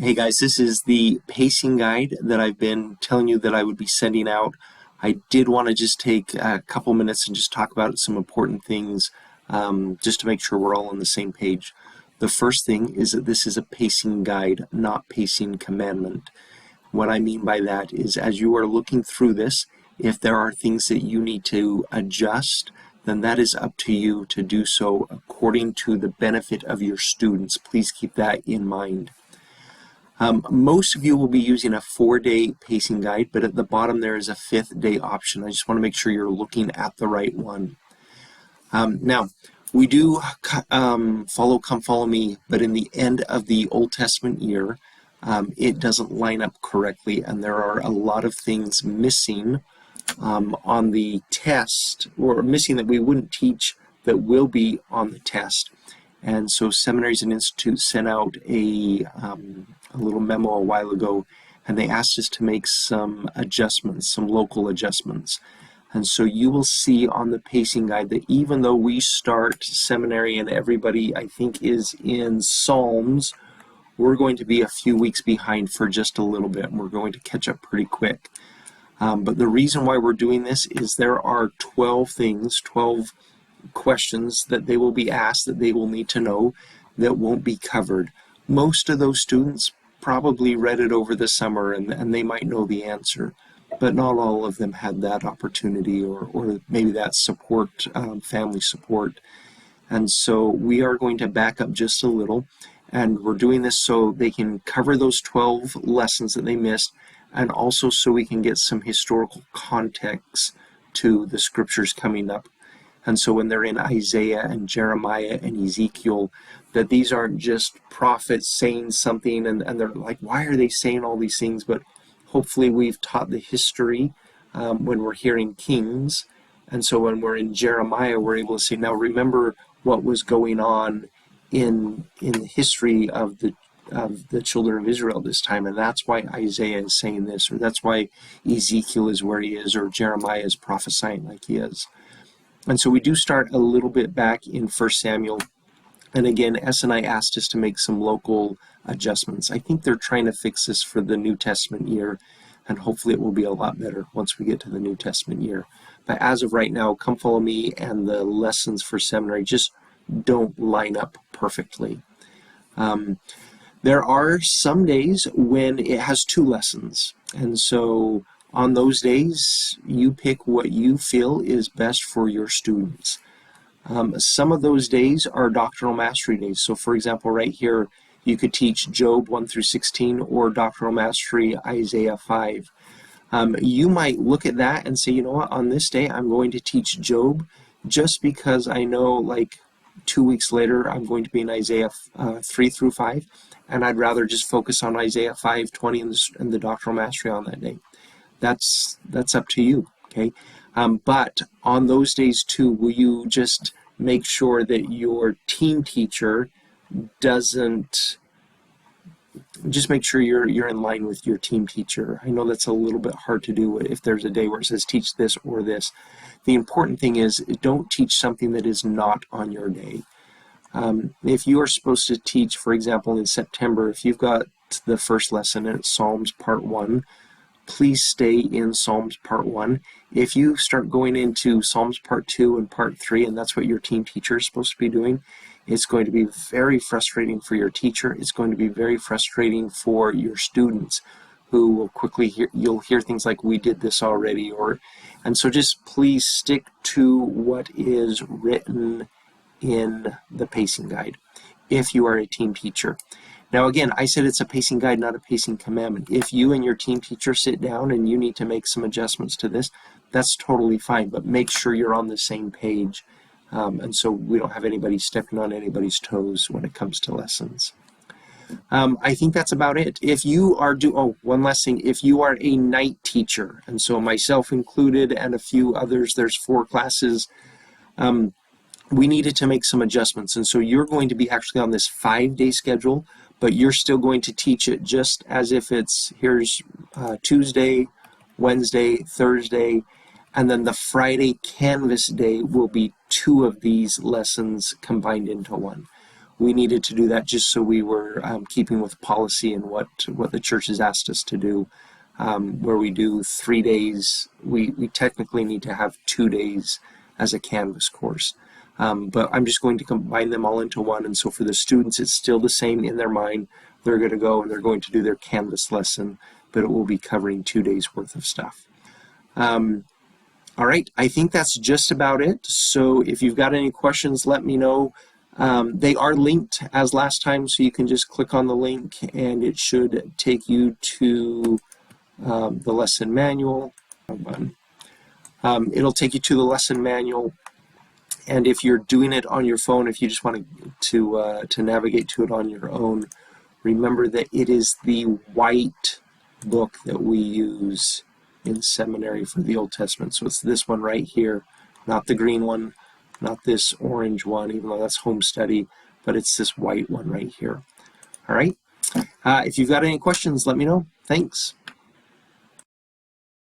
Hey guys, this is the pacing guide that I've been telling you that I would be sending out. I did want to just take a couple minutes and just talk about some important things just to make sure we're all on the same page. The first thing is that this is a pacing guide, not pacing commandment. What I mean by that is as you are looking through this, if there are things that you need to adjust, then that is up to you to do so according to the benefit of your students. Please keep that in mind. Most of you will be using a 4-day pacing guide, but at the bottom there is a 5th day option. I just want to make sure you're looking at the right one. Now, we do follow Come Follow Me, but in the end of the Old Testament year, it doesn't line up correctly, and there are a lot of things missing on the test, or missing that we wouldn't teach that will be on the test. And so Seminaries and Institutes sent out a little memo a while ago, and they asked us to make some adjustments, some local adjustments. And so you will see on the pacing guide that even though we start seminary and everybody, I think, is in Psalms, we're going to be a few weeks behind for just a little bit, and we're going to catch up pretty quick. But the reason why we're doing this is there are 12 things, 12 questions that they will be asked that they will need to know that won't be covered. Most of those students probably read it over the summer and they might know the answer, but not all of them had that opportunity or maybe that support, family support. And so we are going to back up just a little, and we're doing this so they can cover those 12 lessons that they missed, and also so we can get some historical context to the scriptures coming up. And so when they're in Isaiah and Jeremiah and Ezekiel, that these aren't just prophets saying something and they're like, why are they saying all these things? But hopefully we've taught the history when we're hearing Kings. And so when we're in Jeremiah, we're able to say, now remember what was going on in the history of the children of Israel this time, and that's why Isaiah is saying this, or that's why Ezekiel is where he is, or Jeremiah is prophesying like he is. And so we do start a little bit back in 1 Samuel. And again, S&I asked us to make some local adjustments. I think they're trying to fix this for the New Testament year, and hopefully it will be a lot better once we get to the New Testament year. But as of right now, Come Follow Me and the lessons for seminary just don't line up perfectly. There are some days when it has 2 lessons, and so on those days, you pick what you feel is best for your students. Some of those days are doctrinal mastery days. So for example, right here, you could teach Job 1 through 16 or doctrinal mastery Isaiah 5. You might look at that and say, you know what, on this day, I'm going to teach Job just because I know like 2 weeks later, I'm going to be in Isaiah 3 through 5, and I'd rather just focus on Isaiah 5:20 and the doctrinal mastery on that day. That's up to you, okay? But on those days too, will you just make sure that your team teacher doesn't, just make sure you're in line with your team teacher. I know that's a little bit hard to do if there's a day where it says teach this or this. The important thing is don't teach something that is not on your day. If you are supposed to teach, for example, in September, if you've got the first lesson and it's Psalms Part 1, please stay in Psalms Part 1. If you start going into Psalms Part 2 and Part 3, and that's what your team teacher is supposed to be doing, it's going to be very frustrating for your teacher. It's going to be very frustrating for your students, who will quickly you'll hear things like, we did this already, and so just please stick to what is written in the pacing guide if you are a team teacher. Now again, I said it's a pacing guide, not a pacing commandment. If you and your team teacher sit down and you need to make some adjustments to this, that's totally fine, but make sure you're on the same page, and so we don't have anybody stepping on anybody's toes when it comes to lessons. I think that's about it. If you are one last thing, if you are a night teacher, and so myself included and a few others, there's 4 classes, we needed to make some adjustments, and so you're going to be actually on this 5-day schedule, but you're still going to teach it just as if it's, here's Tuesday, Wednesday, Thursday, and then the Friday Canvas day will be 2 of these lessons combined into one. we needed to do that just so we were keeping with policy and what the church has asked us to do. Where we do 3 days, we technically need to have 2 days as a Canvas course. But I'm just going to combine them all into one, and so for the students it's still the same in their mind. They're going to go and they're going to do their Canvas lesson, but it will be covering 2 days worth of stuff. All right, I think that's just about it. So if you've got any questions, let me know. They are linked as last time, so you can just click on the link and it should take you to the lesson manual. It'll take you to the lesson manual, and if you're doing it on your phone, if you just want to navigate to it on your own, remember that it is the white book that we use in seminary for the Old Testament. So it's this one right here, not the green one, not this orange one, even though that's home study, but it's this white one right here. All right. If you've got any questions, let me know. Thanks.